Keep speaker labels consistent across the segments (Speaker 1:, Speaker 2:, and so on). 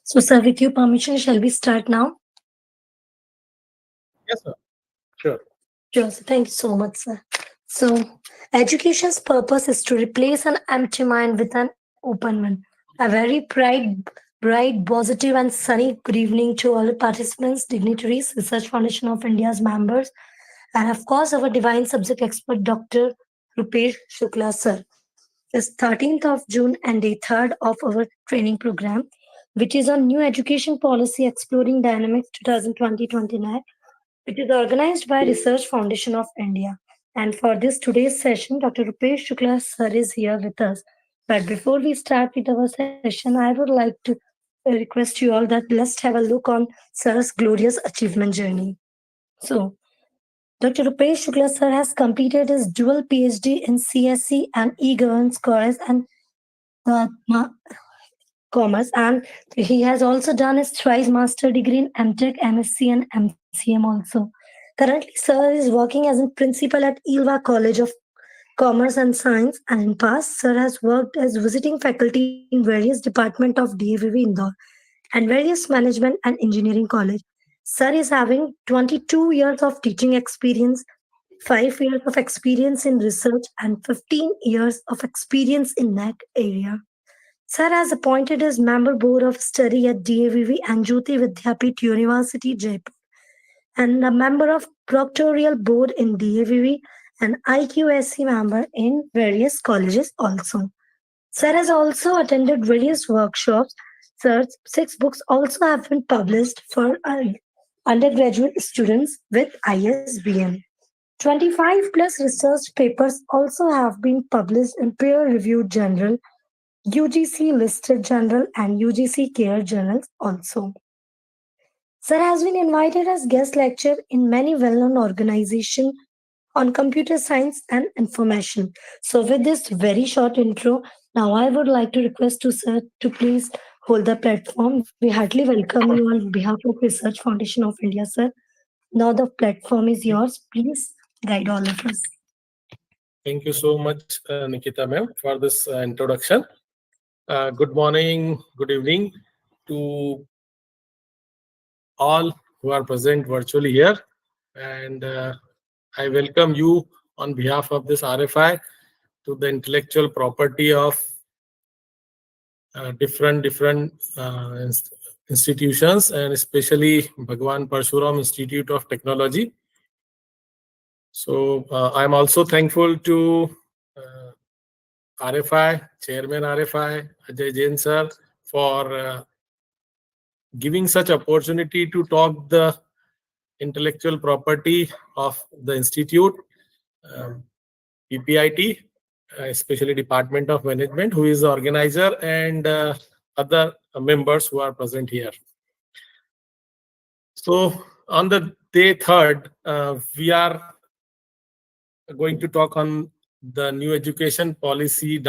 Speaker 1: So, sir, with your permission, shall we start now?
Speaker 2: Yes, sir. Sure.
Speaker 1: Sure, sir. Thank you so much, sir. So, education's purpose is to replace an empty mind with an open one. A very bright, positive, and sunny good evening to all the participants, dignitaries, Research Foundation of India's members, and of course, our divine subject expert, Dr. Rupesh Shukla, sir. It's 13th of June and day 3rd of our training program, which is on New Education Policy Exploring Dynamics 2020-29. It is organized by Research Foundation of India. And for this today's session, Dr. Rupesh Shukla sir is here with us. But before we start with our session, I would like to request you all that let's have a look on sir's glorious achievement journey. So, Dr. Rupesh Shukla sir has completed his dual PhD in CSC and e-governance course and uh, ma- commerce, and he has also done his thrice master degree in MTech, MSc, and MCM also. Currently, sir is working as a principal at Ilva College of Commerce and Science, and in past, sir has worked as visiting faculty in various departments of DAVV Indore and various management and engineering college. Sir is having 22 years of teaching experience, 5 years of experience in research, and 15 years of experience in NAC area. Sir has appointed as member board of study at DAVV and Jyoti Vidyapith University, Jaipur, and a member of proctoral board in DAVV and IQSC member in various colleges also. Sir has also attended various workshops. Sir's 6 books also have been published for undergraduate students with ISBN. 25 plus research papers also have been published in peer-reviewed journal UGC listed journal and UGC care journals also. Sir has been invited as guest lecturer in many well-known organizations on computer science and information. So with this very short intro, now I would like to request to sir to please hold the platform. We heartily welcome you on behalf of Research Foundation of India, sir. Now the platform is yours. Please guide all of us.
Speaker 2: Thank you so much, Nikita ma'am, for this introduction. Good morning, good evening to all who are present virtually here. And I welcome you on behalf of this RFI to the intellectual property of different institutions, and especially Bhagwan Parshuram Institute of Technology. So I'm also thankful to RFI, Chairman RFI, Ajay Jain sir, for giving such opportunity to talk the intellectual property of the institute, PPIT, especially Department of Management, who is the organizer, and other members who are present here. So on the day 3rd, we are going to talk on the new education policy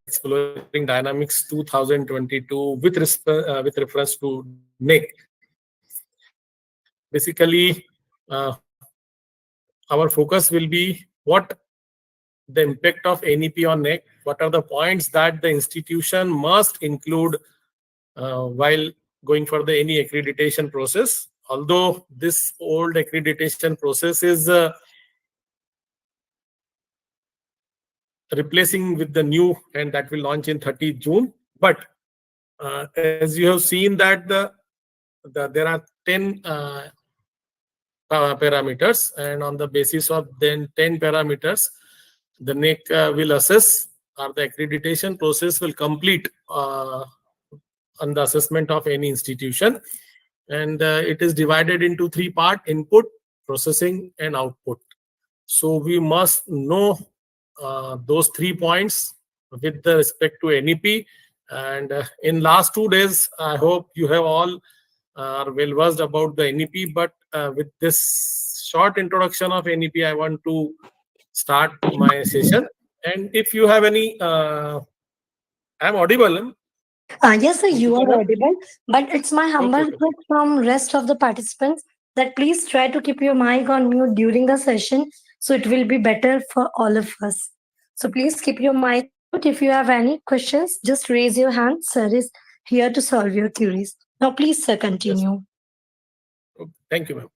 Speaker 2: exploring dynamics 2022 with reference to NIC. Basically, our focus will be what the impact of NEP on NEC, what are the points that the institution must include while going for the any accreditation process. Although this old accreditation process is replacing with the new, and that will launch in 30th June. But as you have seen that there are 10 parameters, and on the basis of then 10 parameters, the NEC will assess, or the accreditation process will complete on the assessment of any institution. And it is divided into 3 parts: input, processing, and output. So we must know those 3 points with the respect to NEP. And in last 2 days, I hope you have all are well versed about the NEP. But with this short introduction of NEP, I want to start my session. And if you have any, I'm audible,
Speaker 1: Yes, sir, you
Speaker 2: Nikita
Speaker 1: are
Speaker 2: ma'am?
Speaker 1: audible, but it's my humble
Speaker 2: Okay, okay.
Speaker 1: request from rest of the participants that please try to keep your mic on mute during the session so it will be better for all of us. So please keep your mic on mute. If you have any questions, just raise your hand. Sir is here to solve your queries. Now, please, sir,
Speaker 2: Yes.
Speaker 1: continue.
Speaker 2: Thank you, ma'am.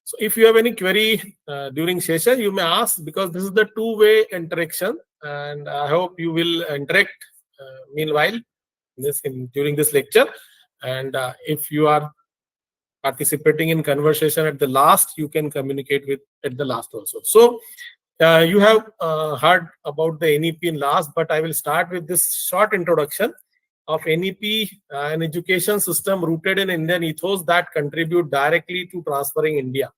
Speaker 2: So if you have any query during session, you may ask, because this is the two-way interaction, and I hope you will interact meanwhile during this lecture. And if you are participating in conversation at the last, you can communicate with at the last also. So you have heard about the NEP in last, but I will start with this short introduction of NEP, an education system rooted in Indian ethos that contribute directly to transferring India.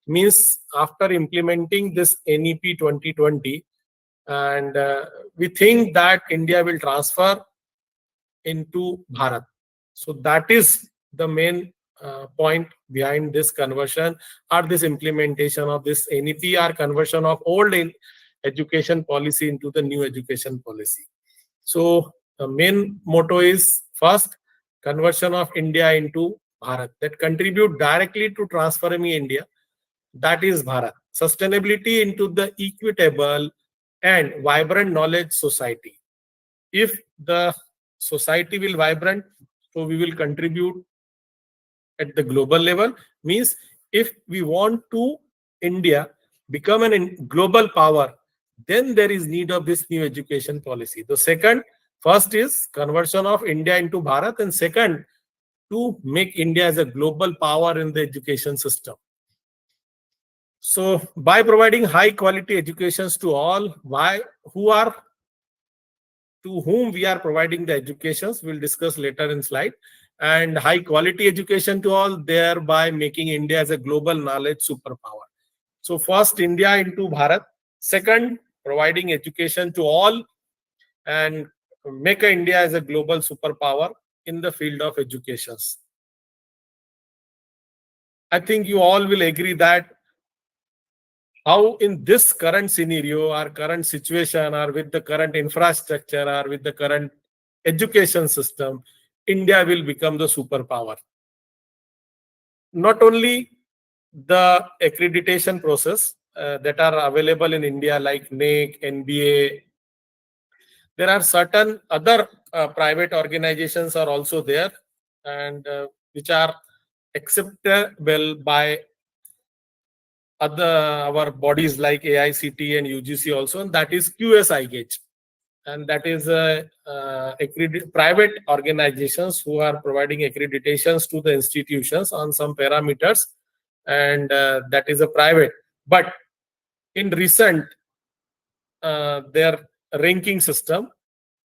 Speaker 2: Means after implementing this NEP 2020, and we think that India will transfer into Bharat. So that is the main point behind this conversion or this implementation of this NEP or conversion of old education policy into the new education policy. So the main motto is first, conversion of India into Bharat, that contribute directly to transforming India, that is Bharat. Sustainability into the equitable and vibrant knowledge society. If the society will vibrant, so we will contribute at the global level. Means if we want to India become an global power, then there is need of this new education policy. The second, first is conversion of India into Bharat, and second, to make India as a global power in the education system. So by providing high quality educations to all, who are to whom we are providing the educations, we'll discuss later in slide, and high quality education to all, thereby making India as a global knowledge superpower. So first, India into Bharat. Second, providing education to all and make India as a global superpower in the field of educations. I think you all will agree that how in this current scenario or current situation or with the current infrastructure or with the current education system, India will become the superpower. Not only the accreditation process that are available in India like NAC, NBA, there are certain other private organizations are also there, and which are acceptable by other our bodies like AICT and UGC also, and that is QSI gauge, and that is private organizations who are providing accreditations to the institutions on some parameters, and that is a private. But in recent their ranking system,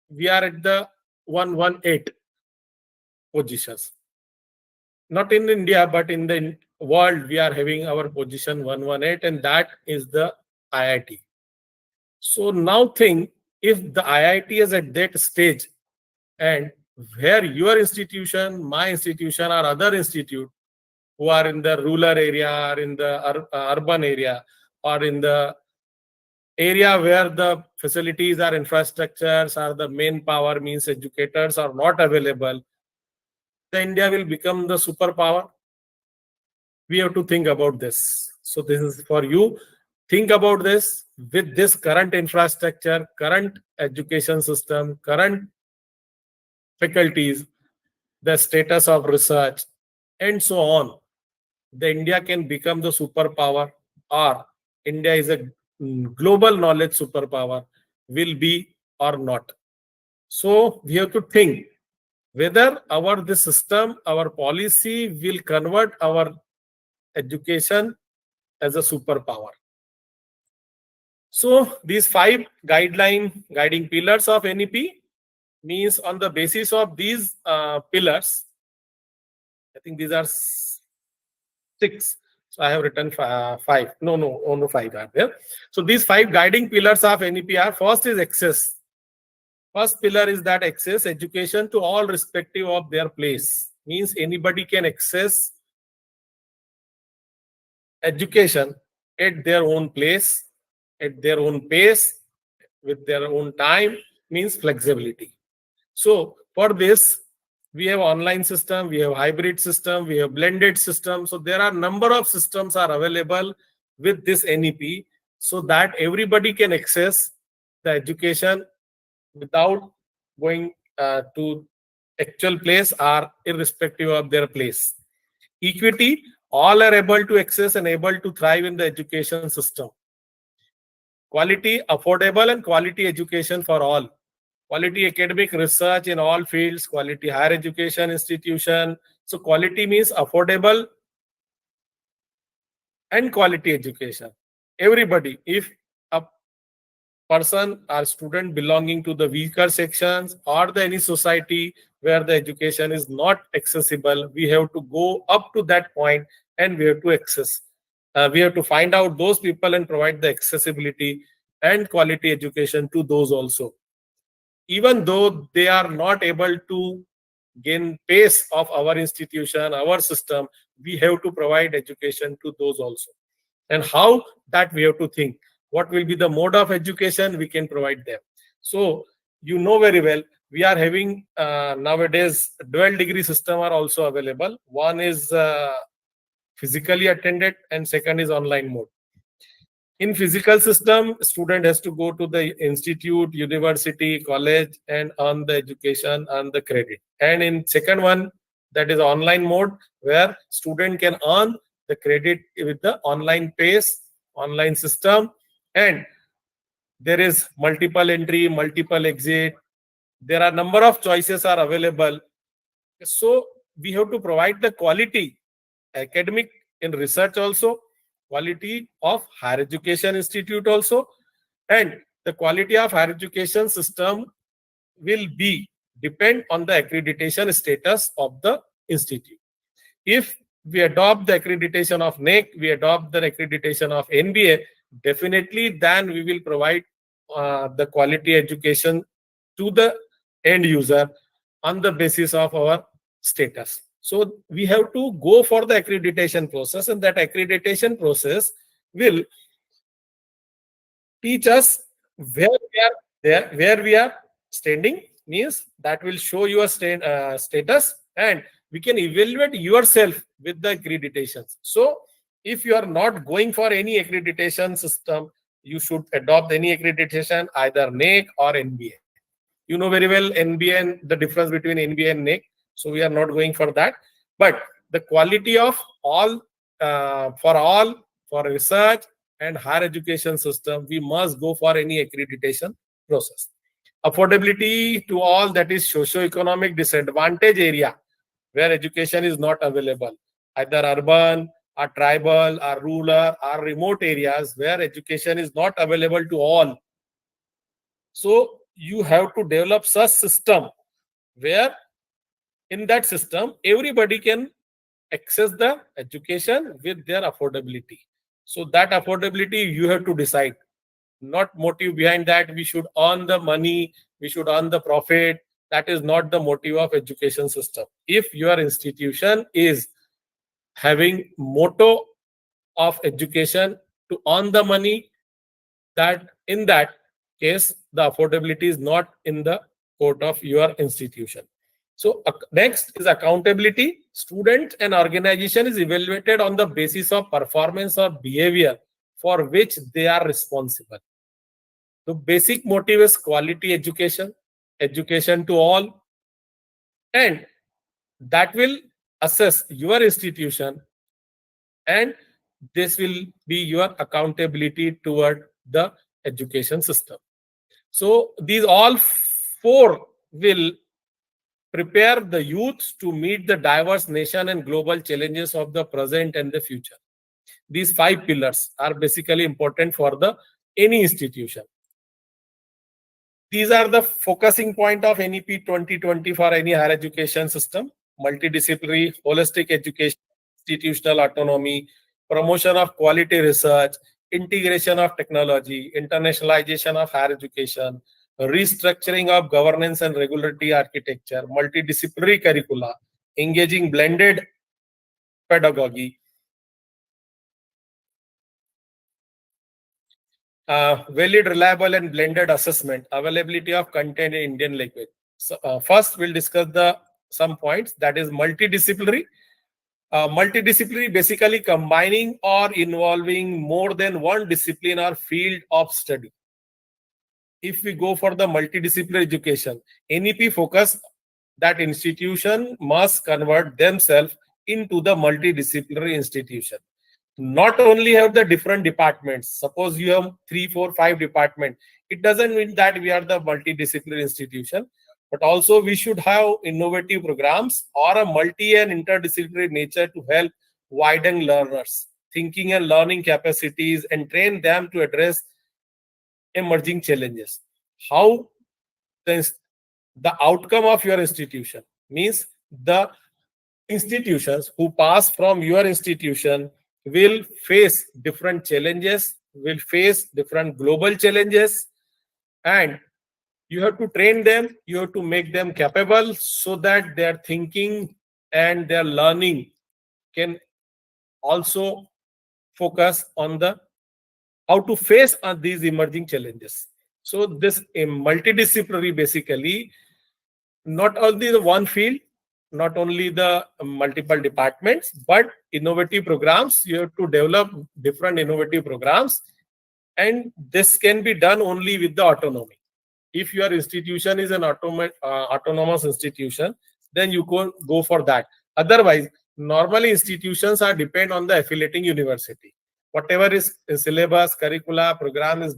Speaker 2: we are at the 118 positions. Not in India, but in the world, we are having our position 118, and that is the IIT. So now think, if the IIT is at that stage, and where your institution, my institution, or other institute who are in the rural area or in the urban area or in the area where the facilities or infrastructures or the main power means educators are not available, the India will become the superpower. We have to think about this. So this is for you. Think about this with this current infrastructure, current education system, current faculties, the status of research, and so on. The India can become the superpower, or India is a global knowledge superpower, will be or not. So we have to think whether our this system, our policy will convert our education as a superpower. So these five guiding pillars of NEP means on the basis of these pillars, I think these are six. So I have written five. No, only five are there. So these five guiding pillars of NEP are: first is access. First pillar is that access education to all respective of their place. Means anybody can access education at their own place, at their own pace, with their own time, means flexibility. So for this, we have online system, we have hybrid system, we have blended system. So there are number of systems are available with this NEP, so that everybody can access the education without going to actual place or irrespective of their place. Equity, all are able to access and able to thrive in the education system. Quality, affordable and quality education for all. Quality academic research in all fields, quality higher education institution. So quality means affordable and quality education. Everybody, if a person or student belonging to the weaker sections or the any society where the education is not accessible, we have to go up to that point and we have to access. We have to find out those people and provide the accessibility and quality education to those also. Even though they are not able to gain pace of our institution, our system, we have to provide education to those also. And how that we have to think. What will be the mode of education we can provide them. So you know very well, we are having nowadays dual degree system are also available. One is physically attended and second is online mode. In physical system, student has to go to the institute, university, college and earn the education and the credit. And in second one, that is online mode, where student can earn the credit with the online pace, online system, and there is multiple entry, multiple exit. There are number of choices are available. So we have to provide the quality academic in research also, quality of higher education institute also, and the quality of higher education system will be depend on the accreditation status of the institute. If we adopt the accreditation of NEC, we adopt the accreditation of NBA, definitely then we will provide the quality education to the end user on the basis of our status. So we have to go for the accreditation process, and that accreditation process will teach us where we are there, where we are standing, means that will show your status, and we can evaluate yourself with the accreditations. So if you are not going for any accreditation system, you should adopt any accreditation, either NEC or NBA. You know very well NBA and the difference between NBA and NEC, so we are not going for that. But the quality of all for research and higher education system, we must go for any accreditation process. Affordability to all, that is socio-economic disadvantage area where education is not available, either urban or tribal or rural or remote areas where education is not available to all. So you have to develop such system where in that system everybody can access the education with their affordability. So that affordability you have to decide, not motive behind that we should earn the money, we should earn the profit. That is not the motive of education system. If your institution is having motto of education to earn the money, that in that case the affordability is not in the court of your institution. So next is accountability. Student and organization is evaluated on the basis of performance or behavior for which they are responsible. The basic motive is quality education, education to all, and that will assess your institution, and this will be your accountability toward the education system. So these all four will prepare the youth to meet the diverse nation and global challenges of the present and the future. These five pillars are basically important for the any institution. These are the focusing point of NEP 2020 for any higher education system: multidisciplinary, holistic education, institutional autonomy, promotion of quality research, integration of technology, internationalization of higher education, restructuring of governance and regulatory architecture, multidisciplinary curricula, engaging blended pedagogy, valid, reliable, and blended assessment, availability of content in Indian language. So, first, we'll discuss the some points, that is multidisciplinary. Multidisciplinary basically combining or involving more than one discipline or field of study. If we go for the multidisciplinary education, NEP focus that institution must convert themselves into the multidisciplinary institution. Not only have the different departments, suppose you have 3 4 5 departments, it doesn't mean that we are the multidisciplinary institution, but also we should have innovative programs or a multi and interdisciplinary nature to help widen learners thinking and learning capacities and train them to address emerging challenges. How the, the outcome of your institution means the institutions who pass from your institution will face different challenges, will face different global challenges, and you have to train them, you have to make them capable so that their thinking and their learning can also focus on the how to face these emerging challenges. So this multidisciplinary basically not only the one field, not only the multiple departments, but innovative programs. You have to develop different innovative programs, and this can be done only with the autonomy. If your institution is an autonomous institution, then you go for that. Otherwise, normally institutions are depend on the affiliating university. Whatever is syllabus, curricula, program is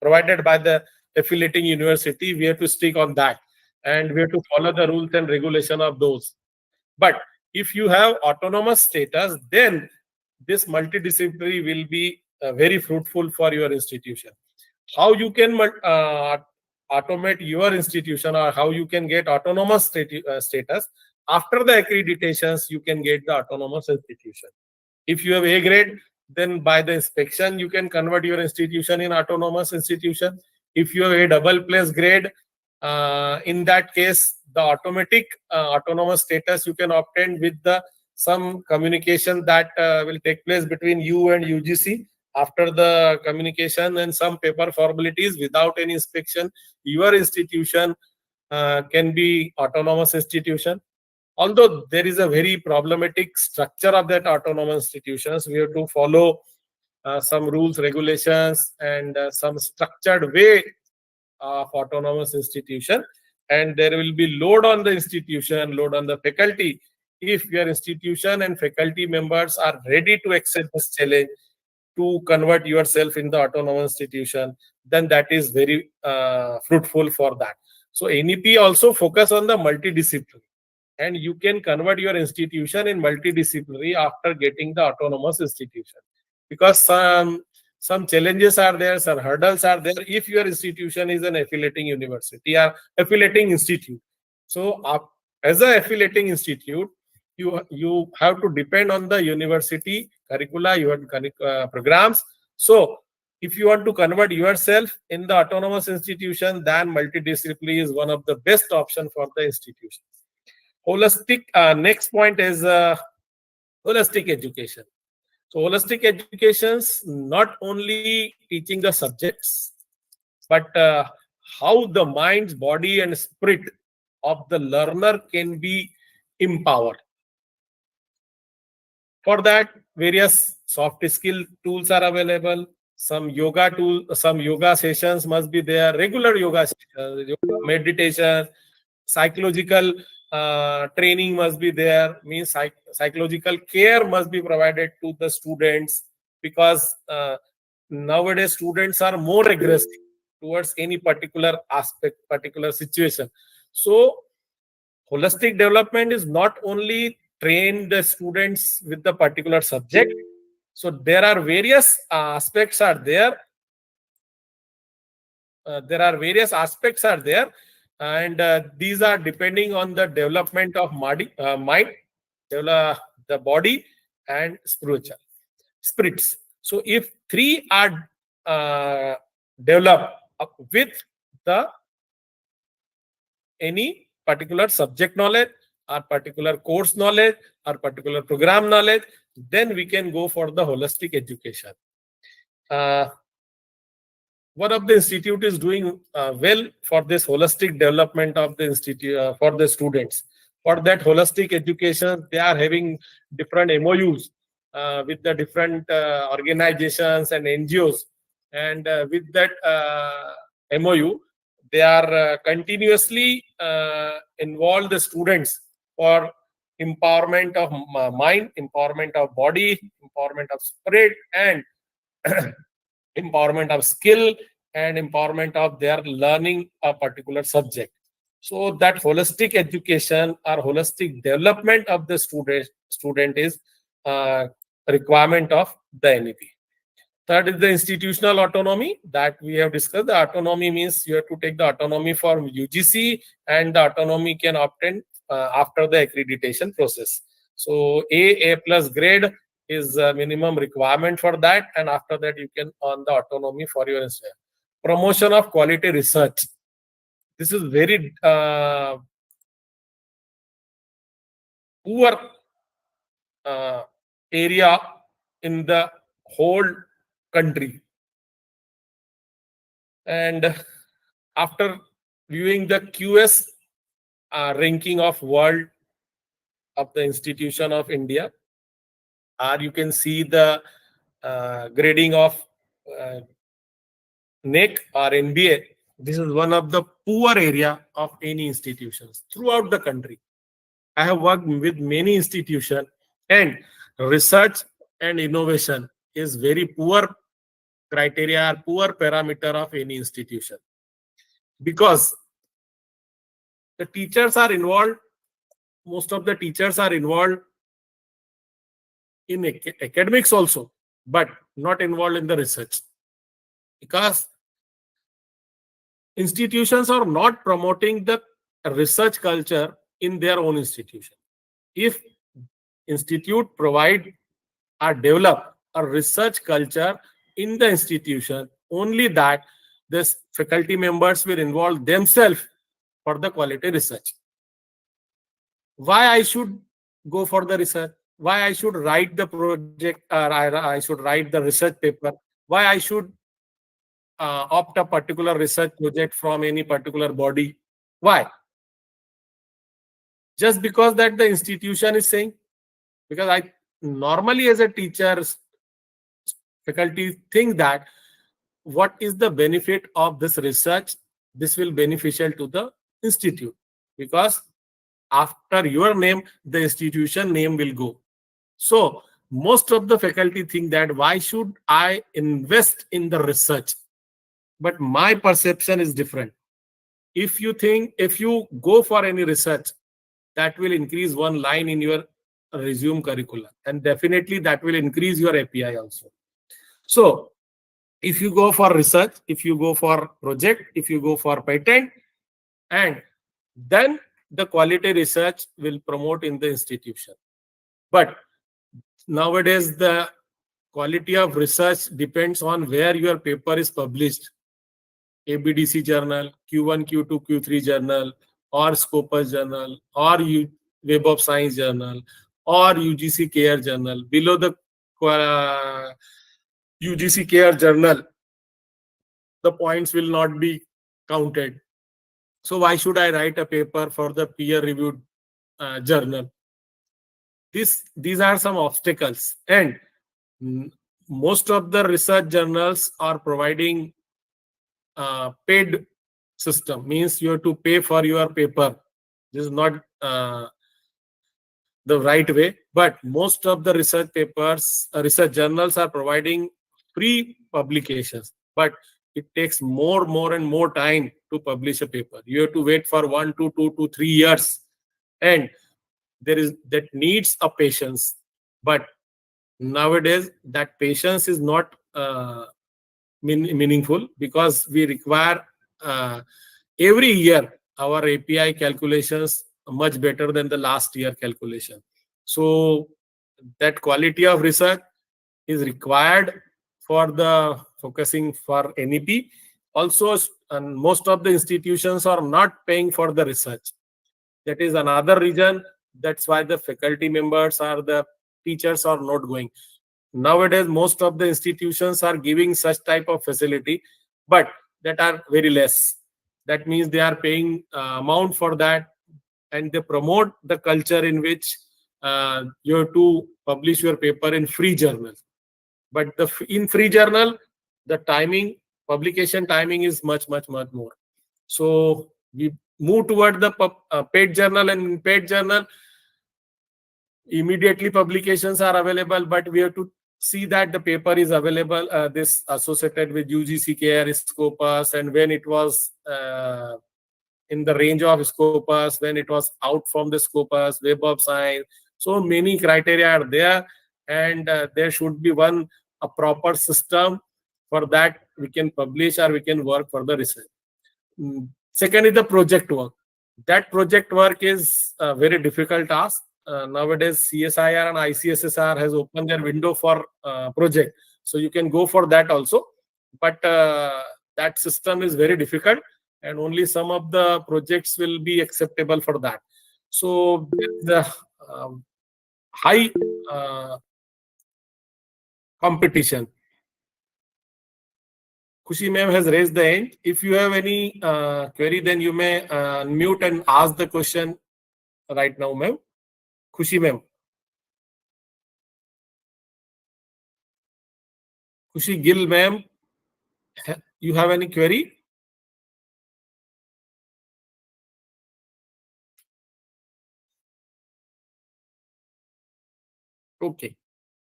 Speaker 2: provided by the affiliating university, we have to stick on that, and we have to follow the rules and regulation of those. But if you have autonomous status, then this multidisciplinary will be very fruitful for your institution. How you can automate your institution, or how you can get autonomous status after the accreditations, you can get the autonomous institution. If you have A grade, then by the inspection you can convert your institution in autonomous institution. If you have a double plus grade, in that case the automatic autonomous status you can obtain with the some communication that will take place between you and UGC. After the communication and some paper formalities, without any inspection, your institution can be autonomous institution. Although there is a very problematic structure of that autonomous institutions, we have to follow some rules, regulations, and some structured way of autonomous institution, and there will be load on the institution, load on the faculty. If your institution and faculty members are ready to accept this challenge to convert yourself in the autonomous institution, then that is very fruitful for that. So NEP also focus on the multidisciplinary, and you can convert your institution in multidisciplinary after getting the autonomous institution, because some challenges are there, some hurdles are there if your institution is an affiliating university or affiliating institute. So as an affiliating institute, you have to depend on the university curricula, your programs. So if you want to convert yourself in the autonomous institution, then multidisciplinary is one of the best option for the institution. Holistic, next point is holistic education. So holistic educations not only teaching the subjects, but how the mind, body, and spirit of the learner can be empowered. For that, various soft skill tools are available. Some yoga sessions must be there. Regular yoga sessions, yoga meditation, psychological training must be there. Means psychological care must be provided to the students, because nowadays students are more aggressive towards any particular aspect, particular situation. So holistic development is not only train the students with the particular subject. So there are various aspects are there. And these are depending on the development of mind, the body, and spirits. So if three are developed with the any particular subject knowledge, or particular course knowledge, or particular program knowledge, then we can go for the holistic education. One of the institute is doing well for this holistic development of the institute for the students. For that holistic education, they are having different MOUs with the different organizations and NGOs, and with that MOU, They are continuously involve the students for empowerment of mind, empowerment of body, empowerment of spirit, and empowerment of skill, and empowerment of their learning a particular subject. So that holistic education or holistic development of the student is uh, requirement of the NEP. Third is the institutional autonomy that we have discussed. The autonomy means you have to take the autonomy for UGC, and the autonomy can obtain after the accreditation process. So A plus grade is a minimum requirement for that, and after that you can earn the autonomy for your institution. Promotion of quality research. This is very poor uh, area in the whole country. And after viewing the QS ranking of world of the Institution of India, or you can see the grading of uh, NEC or NBA. This is one of the poor area of any institutions throughout the country. I have worked with many institutions, and research and innovation is very poor criteria or poor parameter of any institution, because the teachers are involved. Most of the teachers are involved in academics also, but not involved in the research, because institutions are not promoting the research culture in their own institution. If institute provide or develop a research culture in the institution, only that the faculty members will involve themselves for the quality research. Why I should go for the research? Why I should write the project, or I should write the research paper? Why I should opt a particular research project from any particular body? Why? Just because that the institution is saying? Because I normally as a teacher, faculty think that what is the benefit of this research? This will beneficial to the institute, because after your name, the institution name will go. So most of the faculty think that why should I invest in the research? But my perception is different. If you go for any research, that will increase one line in your resume curriculum, and definitely that will increase your API also. So if you go for research, if you go for project, if you go for patent, and then the quality research will promote in the institution. But nowadays the quality of research depends on where your paper is published. ABDC journal, Q1, Q2, Q3 journal, or Scopus journal, or Web of Science journal, or UGC CARE journal. Below the UGC CARE journal, the points will not be counted. So why should I write a paper for the peer-reviewed journal? These are some obstacles, and most of the research journals are providing paid system, means you have to pay for your paper. This is not the right way, but most of the research papers, research journals are providing free publications, but it takes more and more time to publish a paper. You have to wait for 1 to 2 to 3 years, and that needs a patience. But nowadays that patience is not meaningful, because we require every year our API calculations much better than the last year calculation. So that quality of research is required for the focusing for NEP. Also, and most of the institutions are not paying for the research. That is another reason. That's why the faculty members or the teachers are not going. Nowadays most of the institutions are giving such type of facility, but that are very less. That means they are paying amount for that, and they promote the culture in which you have to publish your paper in free journal. But in free journal, the timing, publication timing is much more. So we move toward the paid journal, and in paid journal, immediately publications are available, but we have to see that the paper is available, this associated with UGC care Scopus, and when it was in the range of Scopus, when it was out from the Scopus, Web of Science. So many criteria are there, and there should be a proper system for that we can publish or we can work for the research. Second is the project work. That project work is a very difficult task. Nowadays, CSIR and ICSSR has opened their window for project. So you can go for that also. But that system is very difficult, and only some of the projects will be acceptable for that. So the high competition. Kushi ma'am has raised the hand. If you have any query, then you may unmute and ask the question right now, ma'am. Kushi ma'am. Kushi Gill ma'am, you have any query? Okay.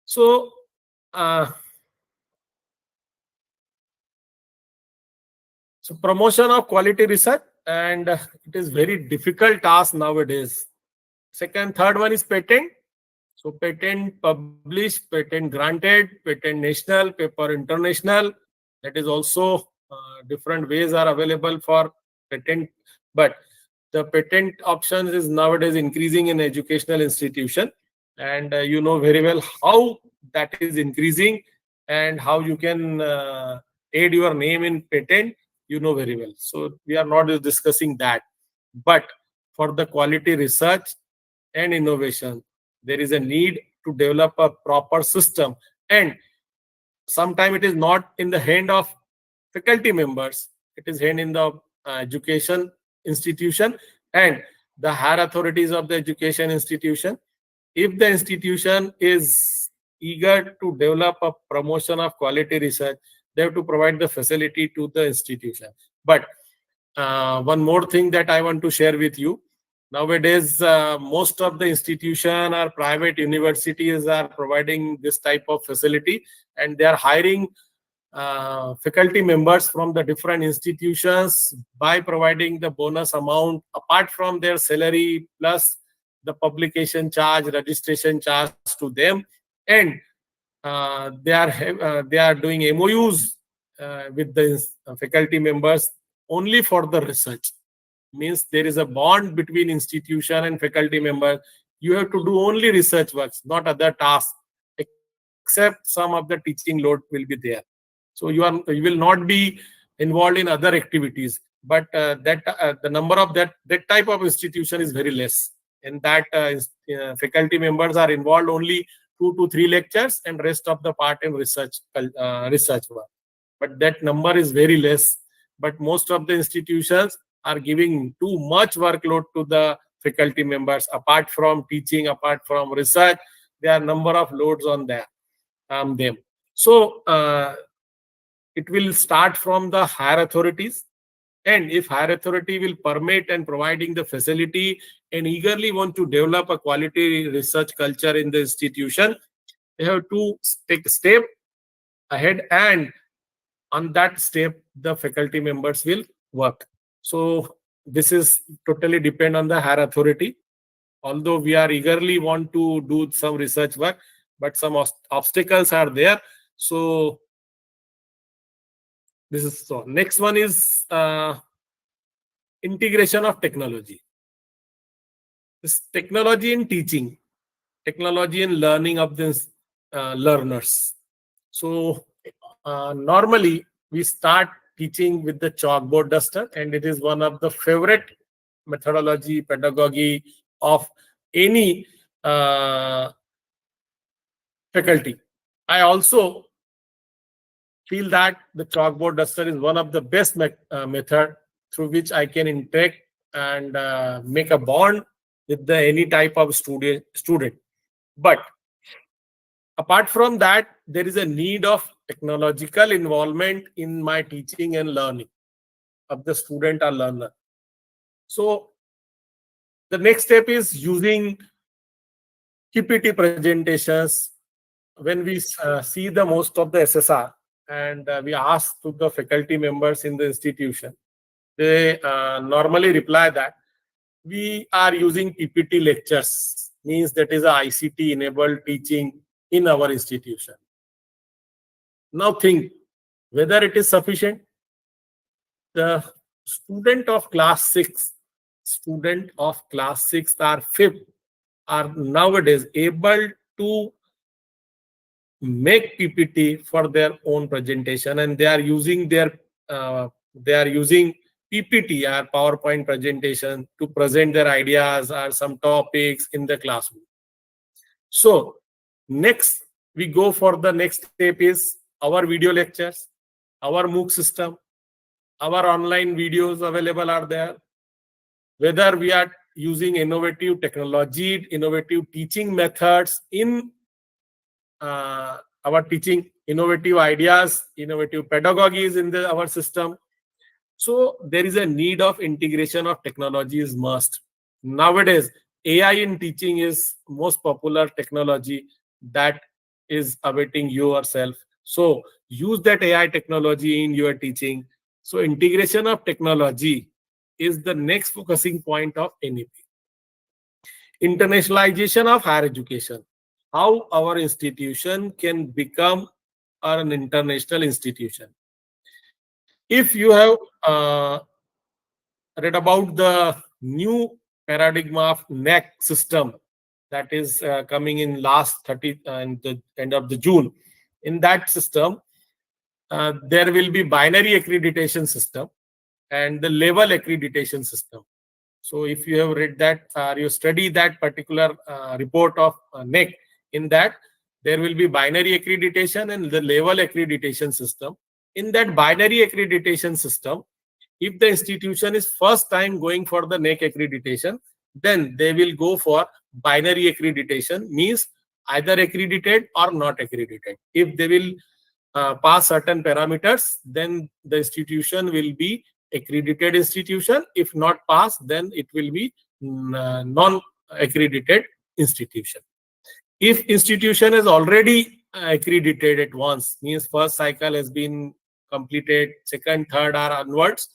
Speaker 2: So, promotion of quality research, and it is very difficult task nowadays. Third one is patent. So patent published, patent granted, patent national, paper international. That is also different ways are available for patent, but the patent options is nowadays increasing in educational institution, and you know very well how that is increasing and how you can aid your name in patent. You know very well. So we are not discussing that, but for the quality research and innovation, there is a need to develop a proper system, and sometimes it is not in the hand of faculty members, it is hand in the education institution and the higher authorities of the education institution. If the institution is eager to develop a promotion of quality research, they have to provide the facility to the institution. But one more thing that I want to share with you. Nowadays, most of the institution or private universities are providing this type of facility, and they are hiring faculty members from the different institutions by providing the bonus amount apart from their salary, plus the publication charge, registration charge to them, and they are doing MOUs with the faculty members only for the research. Means there is a bond between institution and faculty member. You have to do only research works, not other tasks, except some of the teaching load will be there. So you will not be involved in other activities, but the number of that type of institution is very less, and that faculty members are involved only 2 to 3 lectures and rest of the part in research work. But that number is very less. But most of the institutions are giving too much workload to the faculty members. Apart from teaching, apart from research, there are number of loads on them. So it will start from the higher authorities, and if higher authority will permit and providing the facility and eagerly want to develop a quality research culture in the institution, they have to take a step ahead, and on that step the faculty members will work. So this is totally depend on the higher authority. Although we are eagerly want to do some research work, but some obstacles are there. So this is so. Next one is integration of technology. This technology in teaching, technology in learning of the learners. So normally we start teaching with the chalkboard duster, and it is one of the favorite methodology, pedagogy of any faculty. I also feel that the chalkboard duster is one of the best method through which I can interact and make a bond with any type of student. But apart from that, there is a need of technological involvement in my teaching and learning. of the student or learner. So the next step is using PPT presentations. When we see the most of the SSR and we ask to the faculty members in the institution, they normally reply that we are using PPT lectures, means that is a ICT enabled teaching in our institution. Now think whether it is sufficient. The student of class 6 or 5th are nowadays able to make PPT for their own presentation, and they are using PPT or PowerPoint presentation to present their ideas or some topics in the classroom. So next we go for the next step is our video lectures, our MOOC system, our online videos available are there. Whether we are using innovative technology, innovative teaching methods in our teaching, innovative ideas, innovative pedagogies in our system. So there is a need of integration of technology is must. Nowadays, AI in teaching is most popular technology that is awaiting yourself. So use that AI technology in your teaching. So integration of technology is the next focusing point of NEP. Internationalization of higher education. How our institution can become an international institution. If you have read about the new paradigm of NEC system that is coming in last 30 in the end of the June, in that system there will be binary accreditation system and the level accreditation system. So if you have read that or you study that particular report of NEC, in that there will be binary accreditation and the level accreditation system. In that binary accreditation system, if the institution is first time going for the NEC accreditation, then they will go for binary accreditation, means either accredited or not accredited. If they will pass certain parameters, then the institution will be accredited institution. If not passed, then it will be non-accredited institution. If institution is already accredited at once, means first cycle has been completed, second, third or onwards,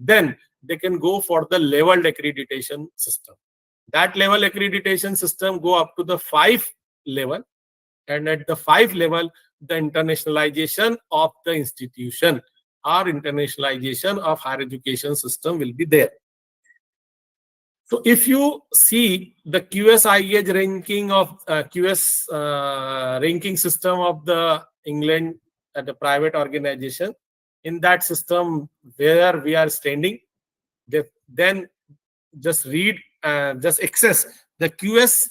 Speaker 2: then they can go for the leveled accreditation system. That level accreditation system go up to the 5 level, and at the 5 level, the internationalization of the institution or internationalization of higher education system will be there. So if you see the QSIH ranking of QS ranking system of the England at the private organization, in that system where we are standing, then just read, just access the QS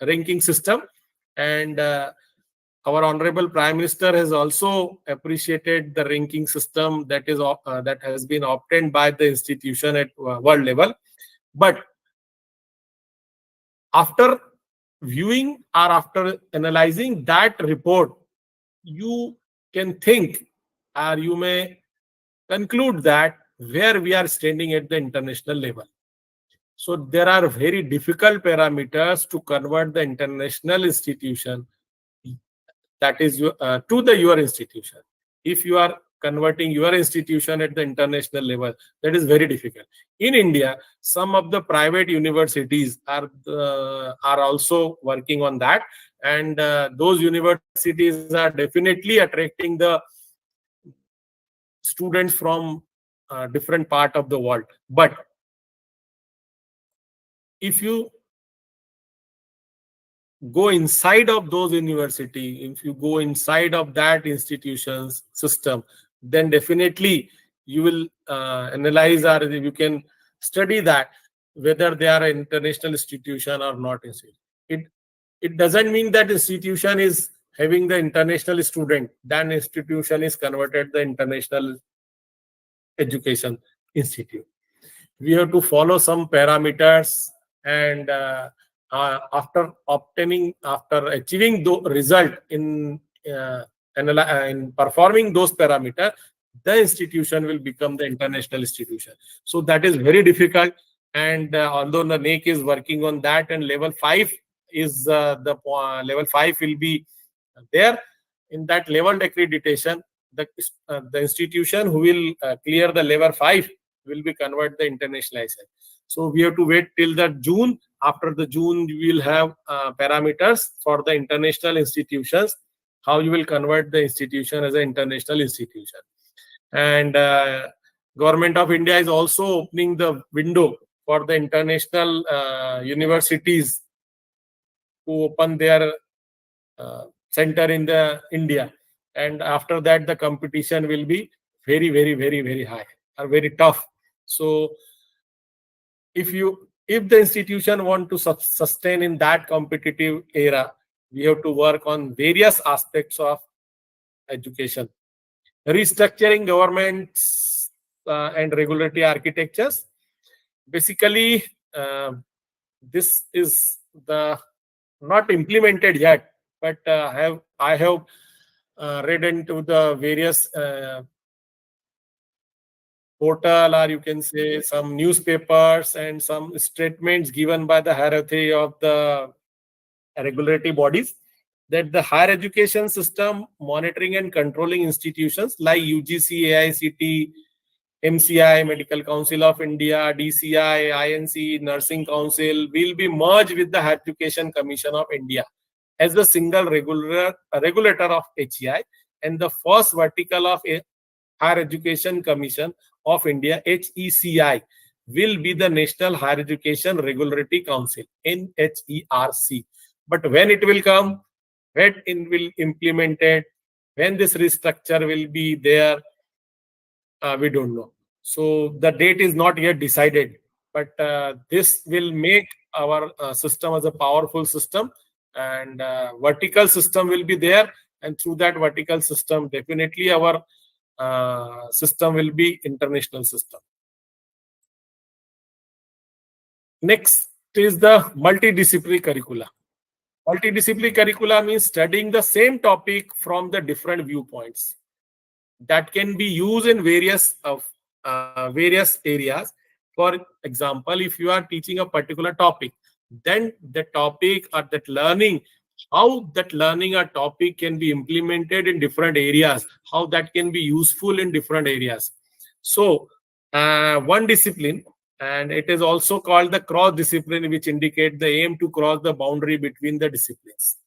Speaker 2: ranking system, and our honorable Prime Minister has also appreciated the ranking system that has been obtained by the institution at world level. But after viewing or after analyzing that report, you can think or you may conclude that where we are standing at the international level. So there are very difficult parameters to convert the international institution, that is to the your institution. If you are converting your institution at the international level, that is very difficult. In India, some of the private universities are also working on that, and those universities are definitely attracting the students from different part of the world. But if you go inside of those university, if you go inside of that institution's system, then definitely you will analyze or you can study that whether they are an international institution or not. It doesn't mean that institution is having the international student, then institution is converted the international education institute. We have to follow some parameters, and after achieving the result in performing those parameters, the institution will become the international institution. So that is very difficult. And although the NAC is working on that, and level 5 is level 5 will be there. In that level accreditation, the institution who will clear the level 5 will be convert the international license. So we have to wait till the June. After the June, we will have parameters for the international institutions, how you will convert the institution as an international institution. And Government of India is also opening the window for the international universities to open their center in the India. And after that, the competition will be very, very, very, very high or very tough. So if the institution want to sustain in that competitive era, we have to work on various aspects of education. Restructuring governments and regulatory architectures. Basically, this is the not implemented yet, but I have read into the various portal, or you can say some newspapers and some statements given by the hierarchy of the regulatory bodies, that the higher education system monitoring and controlling institutions like UGC, AICT, MCI, Medical Council of India, DCI, INC, Nursing Council will be merged with the Higher Education Commission of India as the single regulator of HEI, and the first vertical of Higher Education Commission of India, HECI, will be the National Higher Education Regulatory Council, NHERC. But when it will come, when it will implemented, when this restructure will be there, we don't know. So the date is not yet decided, but this will make our system as a powerful system, and vertical system will be there, and through that vertical system, definitely our system will be international system. Next is the multidisciplinary curricula. Multidisciplinary curricula means studying the same topic from the different viewpoints that can be used in various areas. For example, if you are teaching a particular topic, then the topic or that learning, how that learning or topic can be implemented in different areas, how that can be useful in different areas. So one discipline, and it is also called the cross discipline, which indicate the aim to cross the boundary between the disciplines.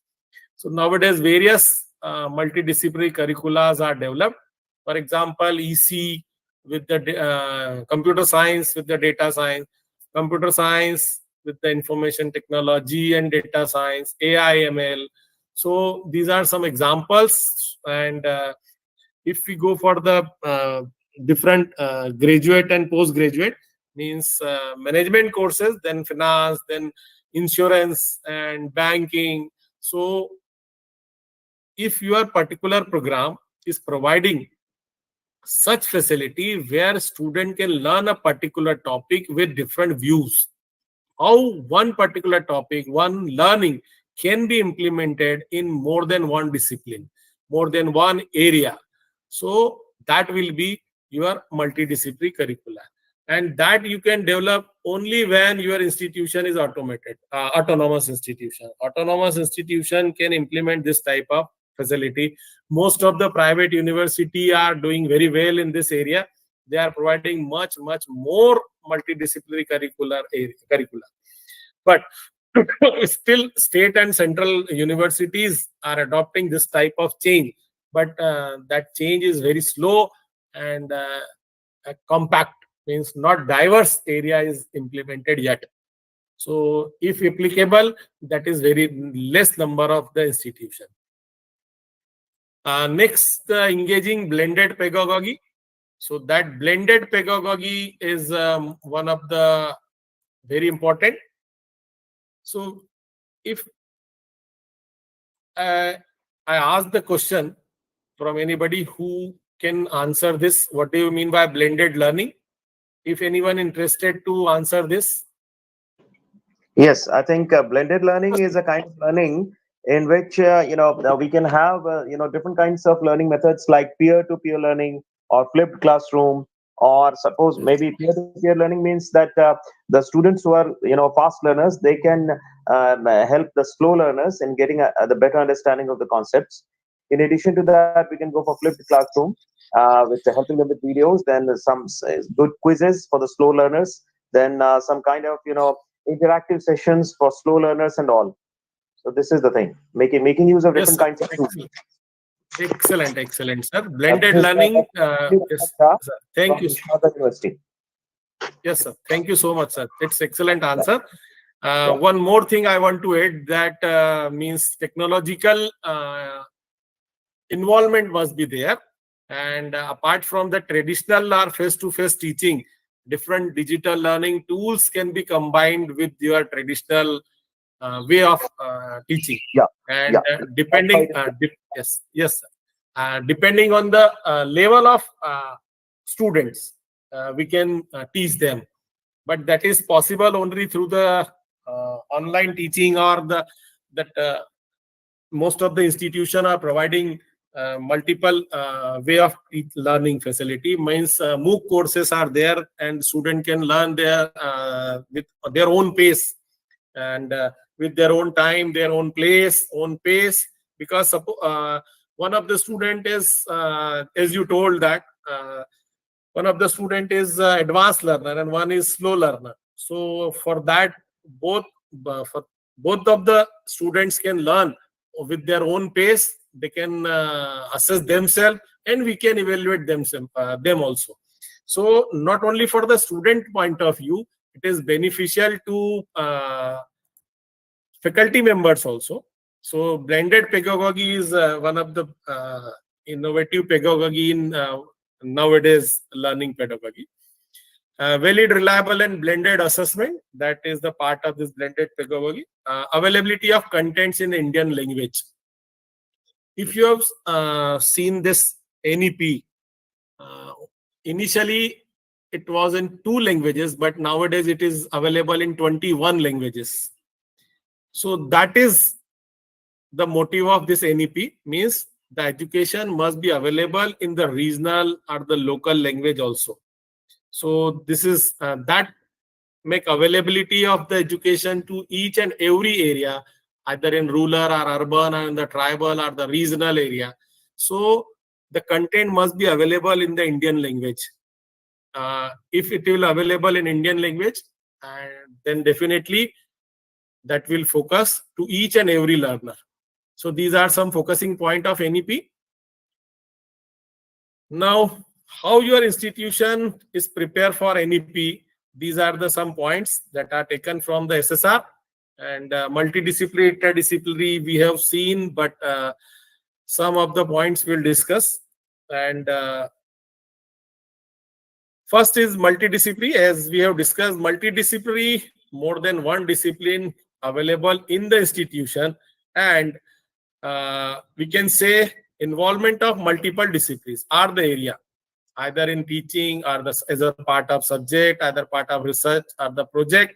Speaker 2: So nowadays various multidisciplinary curriculums are developed. For example, EC with the computer science with the data science, computer science with the information technology and data science, AI, ML. So these are some examples. And if we go for the different graduate and postgraduate, means management courses, then finance, then insurance and banking. So if your particular program is providing such facility where student can learn a particular topic with different views, how one particular topic, one learning can be implemented in more than one discipline, more than one area. So that will be your multidisciplinary curricula. And that you can develop only when your institution is autonomous institution. Autonomous institution can implement this type of facility. Most of the private university are doing very well in this area. They are providing much more multidisciplinary curricula. But still state and central universities are adopting this type of change, but that change is very slow, and compact, means not diverse area is implemented yet. So if applicable, that is very less number of the institution. Next, engaging blended pedagogy. So that blended pedagogy is one of the very important. So if I ask the question from anybody who can answer this, what do you mean by blended learning? If anyone interested to answer this.
Speaker 3: Yes, I think blended learning is a kind of learning in which we can have different kinds of learning methods like peer-to-peer learning or flipped classroom, or suppose maybe peer-to-peer learning means that the students who are fast learners, they can help the slow learners in getting the better understanding of the concepts. In addition to that, we can go for flipped classroom with helping them with videos, then some good quizzes for the slow learners, then some kind of interactive sessions for slow learners and all. So this is the thing, making use of
Speaker 2: Yes,
Speaker 3: different
Speaker 2: sir.
Speaker 3: kinds of tools.
Speaker 2: Excellent, excellent, sir.
Speaker 3: This
Speaker 2: Blended
Speaker 3: is
Speaker 2: learning.
Speaker 3: Dr.
Speaker 2: Yes,
Speaker 3: Shah
Speaker 2: sir. Thank
Speaker 3: from
Speaker 2: you.
Speaker 3: Vishwanath University.
Speaker 2: Yes, sir. Thank you so much, sir. It's excellent
Speaker 3: Yeah,
Speaker 2: answer.
Speaker 3: yeah.
Speaker 2: One more thing I want to add, that means technological involvement must be there. And apart from the traditional or face-to-face teaching, different digital learning tools can be combined with your traditional way of teaching.
Speaker 3: Yeah,
Speaker 2: And
Speaker 3: yeah.
Speaker 2: depending, yes, yes, sir. Depending on the level of students, we can teach them. But that is possible only through the online teaching, or the that most of the institution are providing multiple way of learning facility. Means MOOC courses are there, and student can learn their with their own pace, and with their own time, their own place, own pace. Because one of the student is, as you told, that one of the student is advanced learner and one is slow learner. So for that, both for both of the students can learn with their own pace. They can assess themselves, and we can evaluate them also. So not only for the student point of view, it is beneficial to faculty members also. So blended pedagogy is one of the innovative pedagogy in nowadays learning pedagogy. Valid, reliable, and blended assessment, that is the part of this blended pedagogy. Availability of contents in Indian language. If you have seen this NEP, uh, initially it was in 2 languages, but nowadays it is available in 21 languages. So that is the motive of this NEP, means the education must be available in the regional or the local language also. So this is that make availability of the education to each and every area, either in rural or urban, or in the tribal or the regional area. So the content must be available in the Indian language. If it will available in Indian language, then definitely that will focus to each and every learner. So these are some focusing point of NEP. Now, how your institution is prepared for NEP, these are the some points that are taken from the SSR. And multidisciplinary, interdisciplinary we have seen, but some of the points we'll discuss. And first is multidisciplinary. As we have discussed, multidisciplinary, more than one discipline available in the institution. And we can say involvement of multiple disciplines are the area, either in teaching or as a part of subject, either part of research or the project.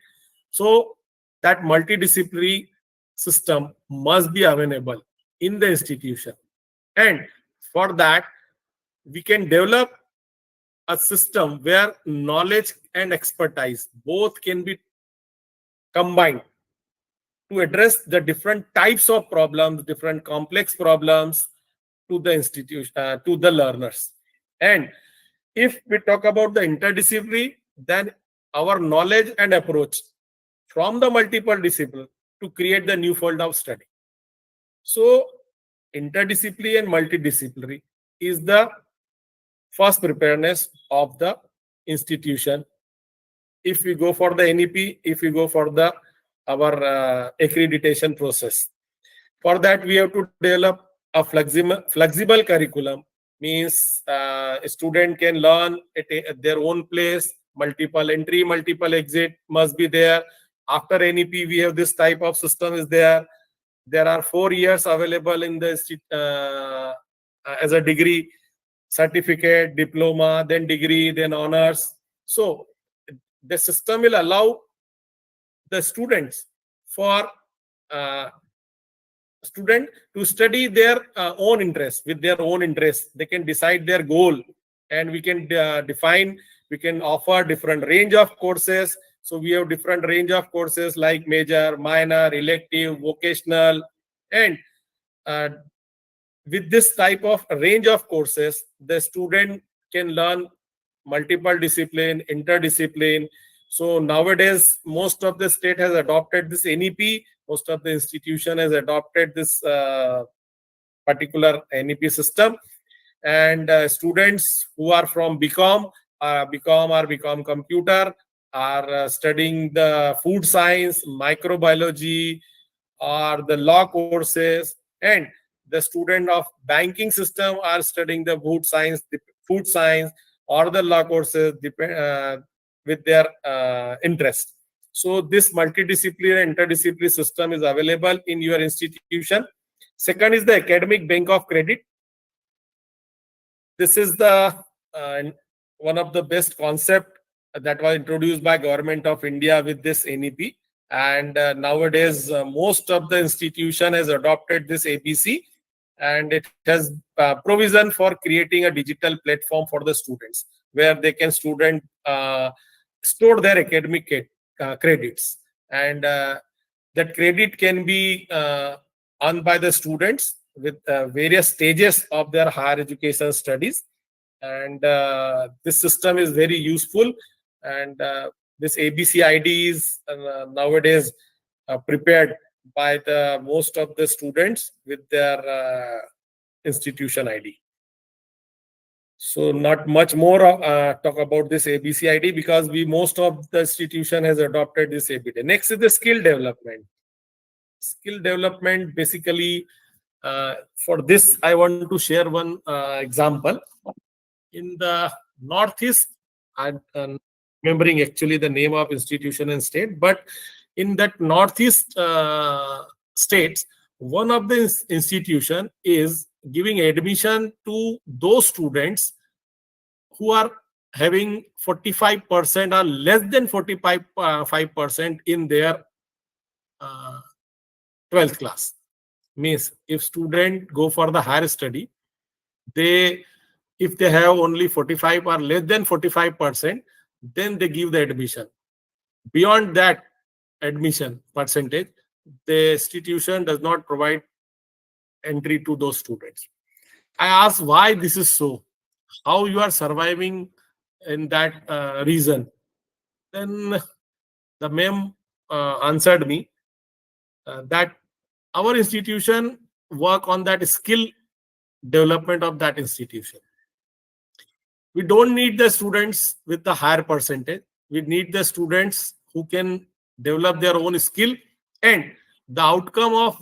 Speaker 2: So that multidisciplinary system must be available in the institution. And for that, we can develop a system where knowledge and expertise both can be combined to address the different types of problems, different complex problems to the institution, to the learners. And if we talk about the interdisciplinary, then our knowledge and approach from the multiple discipline to create the new field of study. So interdisciplinary and multidisciplinary is the first preparedness of the institution. If we go for the NEP, if we go for the our accreditation process, for that we have to develop a flexible curriculum. Means a student can learn at their own place. Multiple entry, multiple exit must be there. After NEP, we have this type of system is there. There are 4 years available in the as a degree, certificate, diploma, then degree, then honors. So the system will allow the students for uh, student to study their own interest. With their own interest, they can decide their goal and we can define, we can offer different range of courses. So we have different range of courses like major, minor, elective, vocational, and uh, with this type of range of courses, the student can learn multiple discipline, interdiscipline. So nowadays, most of the state has adopted this NEP. Most of the institution has adopted this particular NEP system. And students who are from BCom, BCom or BCom computer, are studying the food science, microbiology, or the law courses, and the student of banking system are studying the food science or the law courses, with their interest. So this multidisciplinary and interdisciplinary system is available in your institution. Second is the academic bank of credit. This is the one of the best concept that was introduced by Government of India with this NEP. And nowadays, most of the institution has adopted this ABC, and it has provision for creating a digital platform for the students where they can store their academic credits, and that credit can be earned by the students with various stages of their higher education studies. And this system is very useful, and this ABC ID is nowadays prepared by the most of the students with their institution ID. So not much more talk about this ABC ID, because most of the institution has adopted this ABD. Next is the skill development. Skill development, basically, for this I want to share one example. In the Northeast, I'm remembering actually the name of institution and state, but in that Northeast states, one of the institution is giving admission to those students who are having 45% or less than 45% in their 12th class. Means if student go for the higher study, if they have only 45 or less than 45%, then they give the admission. Beyond that admission percentage, the institution does not provide entry to those students. I asked why this is so, how you are surviving in that reason. Then the ma'am answered me that our institution work on that skill development of that institution. We don't need the students with the higher percentage. We need the students who can develop their own skill, and the outcome of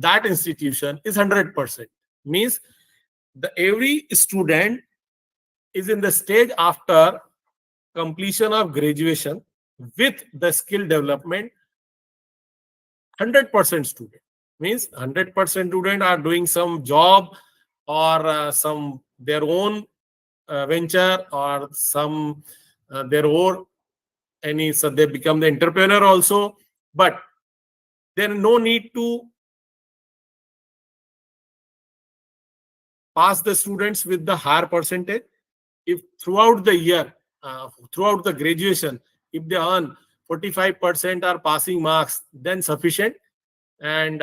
Speaker 2: that institution is 100%. Means every student is in the stage after completion of graduation with the skill development. 100% student means 100% student are doing some job or some their own venture, or some their own so they become the entrepreneur also. But there is no need to pass the students with the higher percentage. If throughout the year, throughout the graduation, if they earn 45% are passing marks, then sufficient. And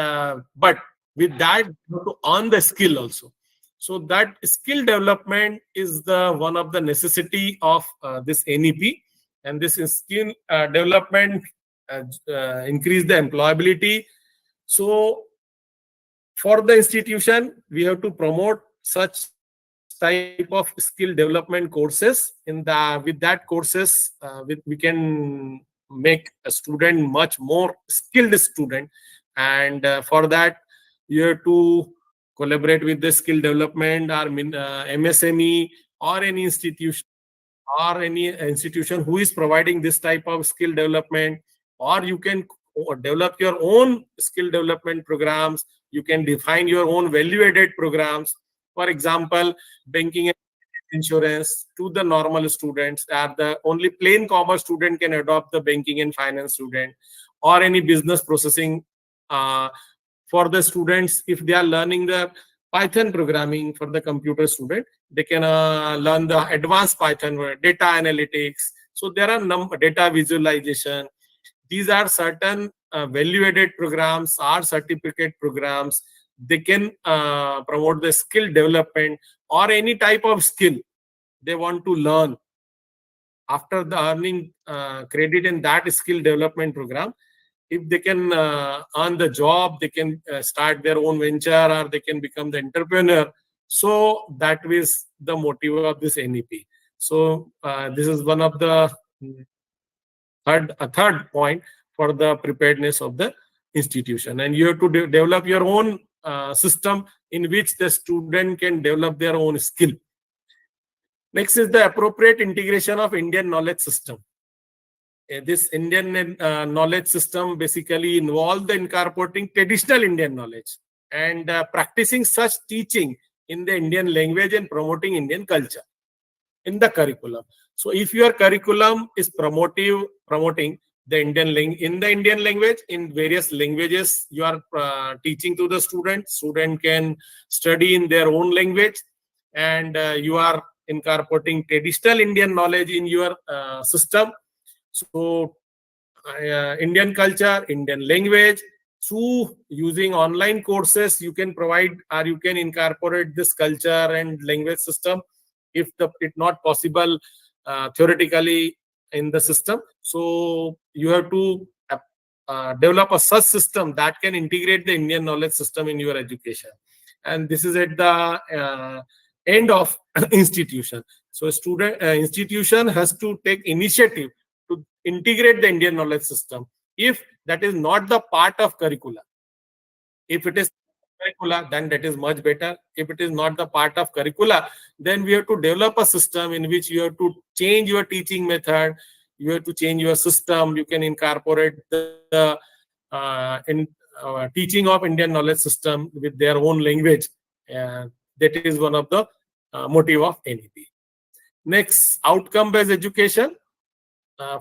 Speaker 2: but with that, you have to earn the skill also. So that skill development is the one of the necessity of this NEP, and this skill development increase the employability. So for the institution, we have to promote such type of skill development courses. With that courses, we can make a student much more skilled student, and for that you have to collaborate with the skill development or MSME or any institution who is providing this type of skill development. Or you can develop your own skill development programs. You can define your own value added programs. For example, banking and insurance to the normal students, are the only plain commerce student can adopt the banking and finance student, or any business processing for the students if they are learning the Python programming for the computer student. They can learn the advanced Python, data analytics. So there are data visualization. These are certain value-added programs or certificate programs. They can promote the skill development or any type of skill they want to learn. After the earning credit in that skill development program, if they can earn the job, they can start their own venture or they can become the entrepreneur. So that is the motive of this NEP. So this is one of the third point for the preparedness of the institution. And you have to develop your own system in which the student can develop their own skill. Next is the appropriate integration of Indian knowledge system. This Indian knowledge system basically involves the incorporating traditional Indian knowledge and practicing such teaching in the Indian language and promoting Indian culture in the curriculum. So if your curriculum is promoting the Indian language, in various languages you are teaching to the student can study in their own language, and you are incorporating traditional Indian knowledge in your system. So Indian culture, Indian language, through using online courses, you can provide or you can incorporate this culture and language system. If it's not possible theoretically in the system, so you have to develop a such system that can integrate the Indian knowledge system in your education. And this is at the end of institution. So institution has to take initiative to integrate the Indian knowledge system if that is not the part of curricula. If it is curricula, then that is much better. If it is not the part of curricula, then we have to develop a system in which you have to change your teaching method, you have to change your system. You can incorporate the teaching of Indian knowledge system with their own language. That is one of the motive of NEP. Next, outcome-based education.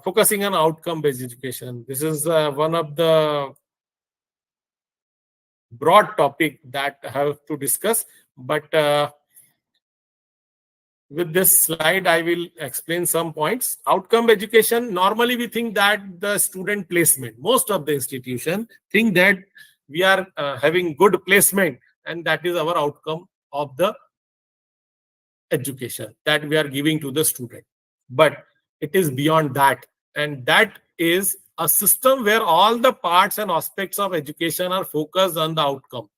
Speaker 2: Focusing on outcome-based education. This is one of the broad topic that I have to discuss, but with this slide, I will explain some points. Outcome education, normally we think that the student placement, most of the institutions think that we are having good placement and that is our outcome of the education that we are giving to the student. But it is beyond that. And that is a system where all the parts and aspects of education are focused on the outcome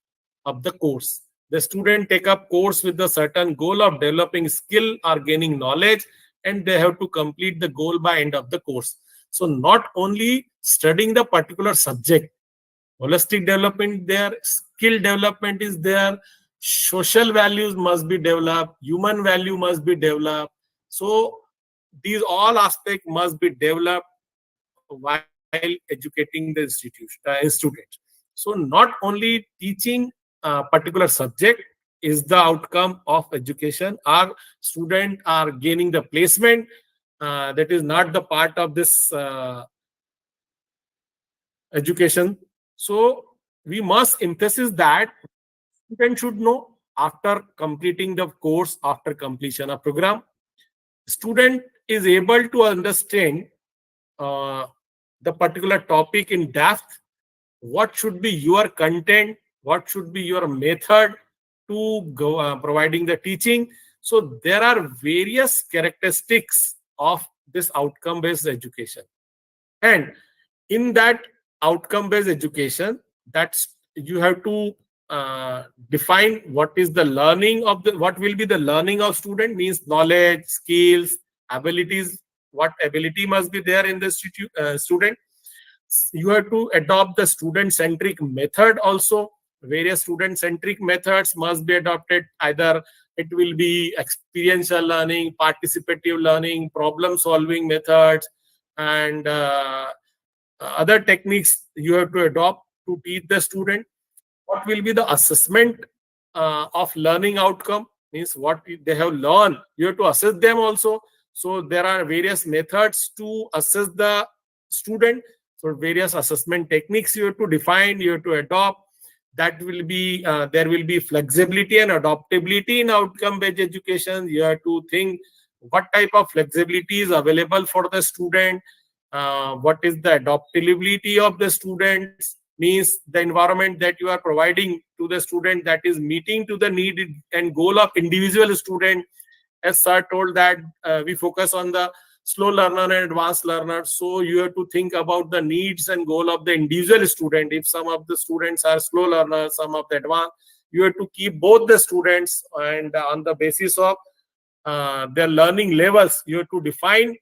Speaker 2: of the course. The student take up course with the certain goal of developing skill or gaining knowledge, and they have to complete the goal by end of the course. So not only studying the particular subject, holistic development there, skill development is there, social values must be developed, human value must be developed. So these all aspects must be developed while educating the student. So not only teaching a particular subject is the outcome of education. Our students are gaining the placement. That is not the part of this education. So we must emphasize that student should know after completing the course, after completion of program, student is able to understand the particular topic in depth. What should be your content? What should be your method to go providing the teaching? So there are various characteristics of this outcome-based education, and in that outcome-based education, that's you have to define what is the learning of the what will be the learning of student, means knowledge, skills, abilities. What ability must be there in the student? You have to adopt the student-centric method also. Various student-centric methods must be adopted. Either it will be experiential learning, participative learning, problem-solving methods, and other techniques you have to adopt to teach the student. What will be the assessment of learning outcome? Means what they have learned, you have to assess them also. So there are various methods to assess the student. So various assessment techniques you have to define, you have to adopt. that will be there will be flexibility and adaptability in outcome based education. You have to think what type of flexibility is available for the student, what is the adaptability of the students, means the environment that you are providing to the student that is meeting to the need and goal of individual student. As sir told that we focus on the slow learner and advanced learner, so you have to think about the needs and goal of the individual student. If some of the students are slow learners, some of the advanced, you have to keep both the students, and on the basis of their learning levels you have to define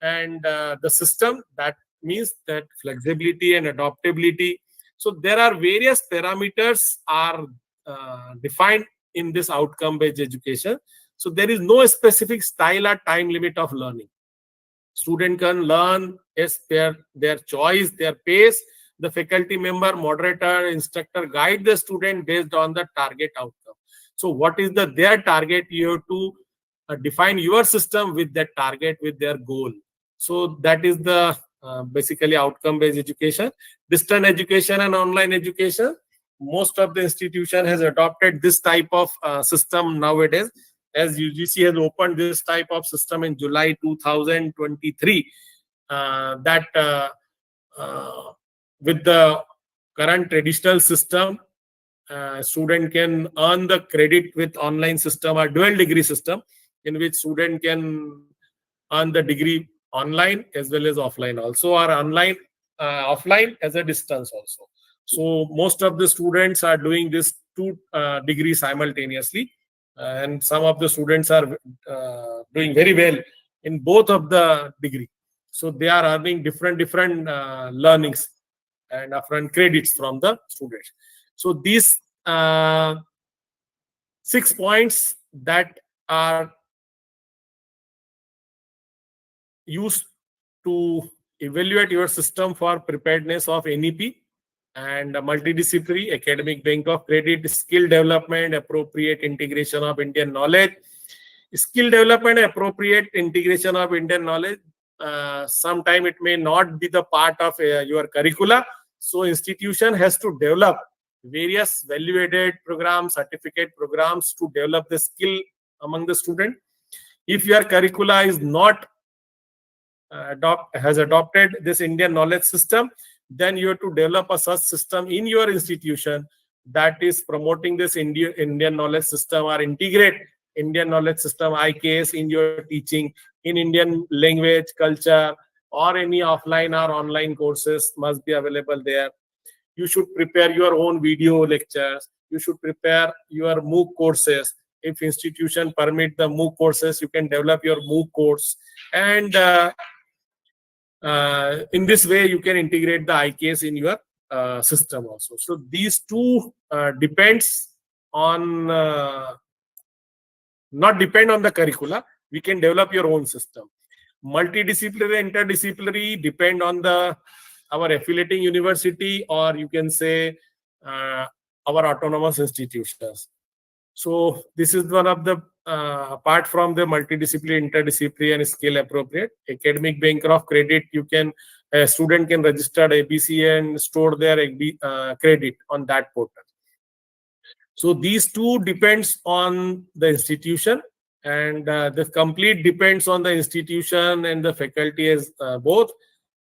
Speaker 2: and the system that means that flexibility and adaptability. So there are various parameters are defined in this outcome based education. So there is no specific style or time limit of learning. Student can learn as per their choice, their pace. The faculty member, moderator, instructor guide the student based on the target outcome. So what is their target? You have to define your system with that target, with their goal. So that is the basically outcome based education. Distance education and online education, most of the institution has adopted this type of system nowadays, as UGC has opened this type of system in July 2023, that with the current traditional system, student can earn the credit with online system or dual degree system, in which student can earn the degree online as well as offline also, or online offline as a distance also. So most of the students are doing this two degrees simultaneously, and some of the students are doing very well in both of the degree. So they are earning different learnings and different credits from the students. So these 6 points that are used to evaluate your system for preparedness of NEP and multidisciplinary academic bank of credit, skill development, appropriate integration of Indian knowledge. Skill development, appropriate integration of Indian knowledge, sometime it may not be the part of your curricula. So institution has to develop various value-added programs, certificate programs to develop the skill among the student. If your curricula is not has adopted this Indian knowledge system, then you have to develop a such system in your institution that is promoting this Indian knowledge system, or integrate Indian knowledge system IKS in your teaching in Indian language, culture, or any offline or online courses must be available there. You should prepare your own video lectures. You should prepare your MOOC courses. If institution permit the MOOC courses, you can develop your MOOC course, and in this way you can integrate the IKS in your system also. So these two depends on not depend on the curricula. We can develop your own system. Multidisciplinary, interdisciplinary depend on the our affiliating university, or you can say our autonomous institutions. So this is one of the apart from the multidisciplinary, interdisciplinary, and skill appropriate academic bank of credit, you can a student can register ABC and store their credit on that portal. So these two depends on the institution, and the complete depends on the institution and the faculty as both,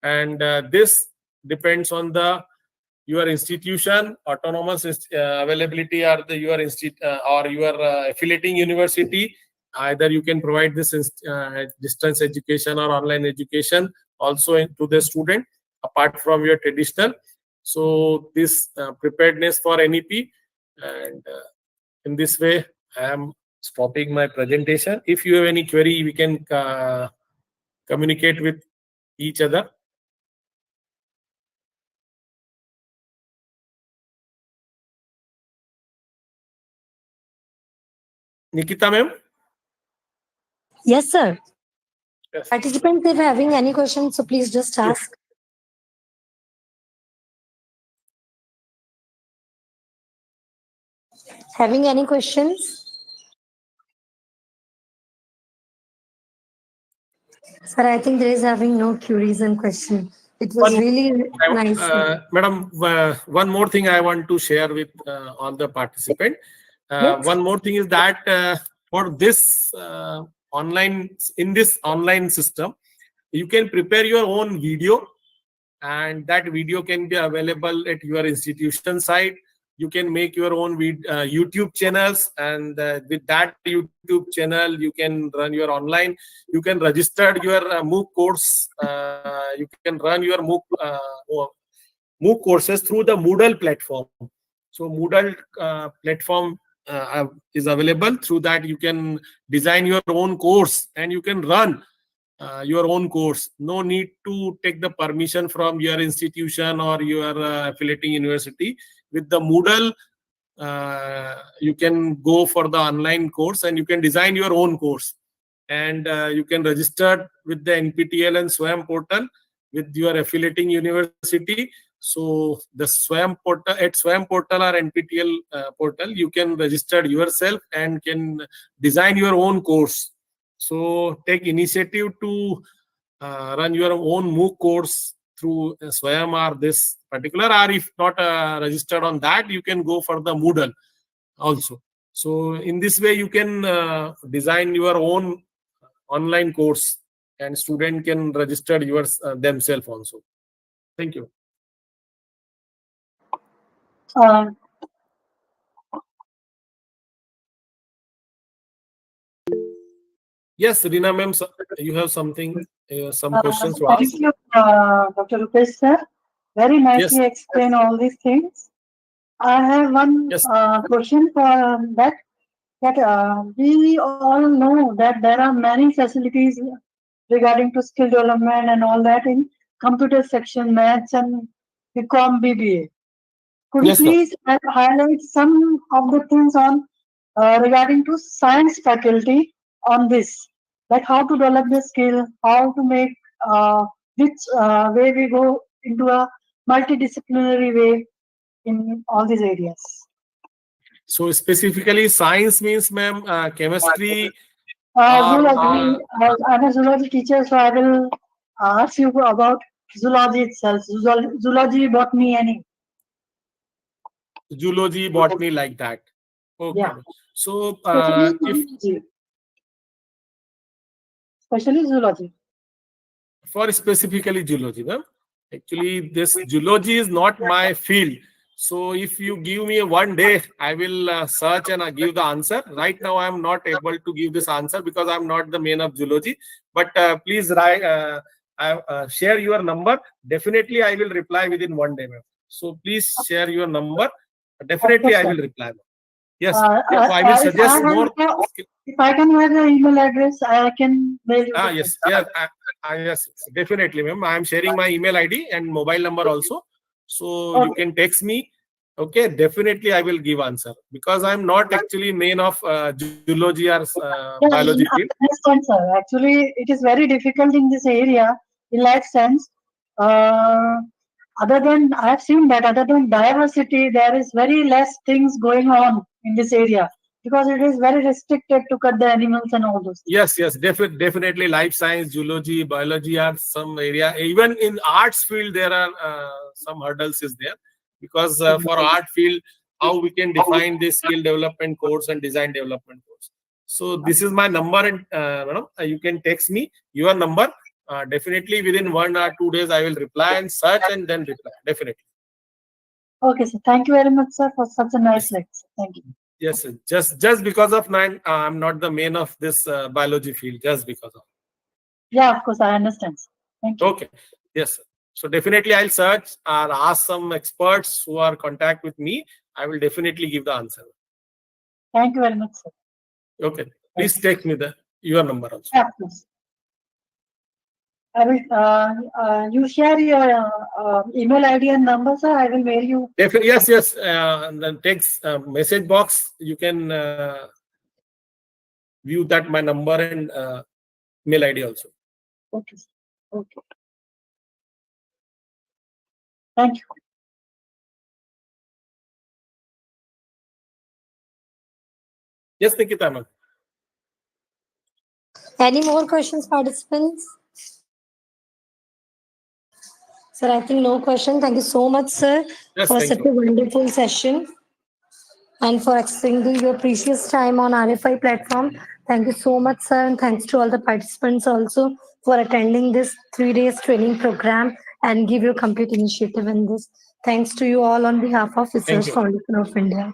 Speaker 2: and this depends on the your institution autonomous availability, or the your or your affiliating university. Either you can provide this distance education or online education also to the student apart from your traditional. So this preparedness for NEP, and in this way I am stopping my presentation. If you have any query, we can communicate with each other. Nikita ma'am?
Speaker 1: Yes, sir.
Speaker 2: Yes.
Speaker 1: Participants, if having any questions, so please just ask. Having any questions? Sir, I think there is having no queries and questions. It
Speaker 2: One
Speaker 1: was really nice.
Speaker 2: Madam, one more thing I want to share with all the participant.
Speaker 1: Yes.
Speaker 2: One more thing is that for this in this online system, you can prepare your own video, and that video can be available at your institution site. You can make your own YouTube channels, and with that YouTube channel you can run your online. You can register your MOOC course. You can run your MOOC courses through the Moodle platform. So Moodle platform is available. Through that you can design your own course and you can run your own course. No need to take the permission from your institution or your affiliating university. With the Moodle, you can go for the online course and you can design your own course. And you can register with the NPTEL and SWAYAM portal with your affiliating university. So the SWAYAM portal, at SWAYAM portal or NPTEL portal, you can register yourself and can design your own course. So take initiative to run your own MOOC course through SWAYAM or this particular, or if not registered on that, you can go for the Moodle also. So in this way, you can design your own online course and student can register yours themselves also. Thank you.
Speaker 4: Uh,
Speaker 2: Yes, Rina ma'am, you have something, some questions to
Speaker 4: Thank
Speaker 2: ask?
Speaker 4: you, Dr. Rupesh sir. Very
Speaker 2: Yes,
Speaker 4: nicely explain all these things. I have one
Speaker 2: yes,
Speaker 4: question for that we all know that there are many facilities regarding to skill development and all that in computer section, maths and BCom, BBA. Could you
Speaker 2: yes, ma'am.
Speaker 4: please highlight some of the things on regarding to science faculty on this, like how to develop the skill, how to make which way we go into a multidisciplinary way in all these areas.
Speaker 2: So specifically, science means, ma'am, chemistry or
Speaker 4: Zoology. I'm a zoology teacher, so I will ask you about zoology itself. Zoology, botany, any.
Speaker 2: zoology, botany, like that. Okay.
Speaker 4: Yeah,
Speaker 2: So
Speaker 4: especially
Speaker 2: if
Speaker 4: zoology. Especially zoology.
Speaker 2: for specifically zoology, ma'am, actually this zoology is not my field. So if you give me one day, I will search and give the answer. Right now, I am not able to give this answer because I am not the main of zoology. But please write, share your number. Definitely, I will reply within one day, ma'am. So please share your number.
Speaker 4: Of
Speaker 2: Definitely,
Speaker 4: course,
Speaker 2: I
Speaker 4: sir.
Speaker 2: will reply, ma'am. Yes. So I will
Speaker 4: If I
Speaker 2: suggest more.
Speaker 4: have, if I can have the email address, I can mail you the thing.
Speaker 2: Yes, yes, yes, definitely, ma'am. I am sharing my email ID and mobile number also, so you
Speaker 4: Okay.
Speaker 2: can text me. Okay, definitely, I will give answer because I am not actually main of zoology or
Speaker 4: Yeah,
Speaker 2: biology
Speaker 4: I
Speaker 2: field.
Speaker 4: understand, sir. Actually, it is very difficult in this area in life sense. Uh, other than I have seen that other than diversity, there is very less things going on in this area because it is very restricted to cut the animals and all those things.
Speaker 2: Yes, yes, definitely. Life science, zoology, biology are some area. Even in arts field, there are some hurdles is there because for art field, how we can define this skill development course and design development course. So this is my number, and madam, you can text me your number. Definitely within 1 or 2 days, I will reply and search and then reply. Definitely.
Speaker 4: Okay, sir. Thank you very much, sir, for such a nice
Speaker 2: Yes.
Speaker 4: lecture. Thank you.
Speaker 2: Yes, sir. Just because of I'm not the main of this biology field. Just because of.
Speaker 4: Yeah, of course, I understand, sir. Thank you.
Speaker 2: Okay. Yes, sir. So definitely I'll search or ask some experts who are contact with me. I will definitely give the answer.
Speaker 4: Thank you very much, sir.
Speaker 2: Okay. Please take me your number also.
Speaker 4: Yeah, of course. I will. You share your email ID and number, sir. I will mail you.
Speaker 2: Yes, yes. And then text message box. You can view that my number and mail ID also.
Speaker 4: Okay, sir. Okay. Thank you.
Speaker 2: Yes, Nikita ma'am.
Speaker 1: Any more questions, participants? Sir, I think no question. Thank you so much, sir,
Speaker 2: Yes,
Speaker 1: for
Speaker 2: thank
Speaker 1: such
Speaker 2: you.
Speaker 1: a wonderful session and for extending your precious time on RFI platform. Thank you so much, sir, and thanks to all the participants also for attending this 3 days training program and give your complete initiative in this. Thanks to you all on behalf of
Speaker 2: Thank
Speaker 1: Research
Speaker 2: you.
Speaker 1: Foundation of India.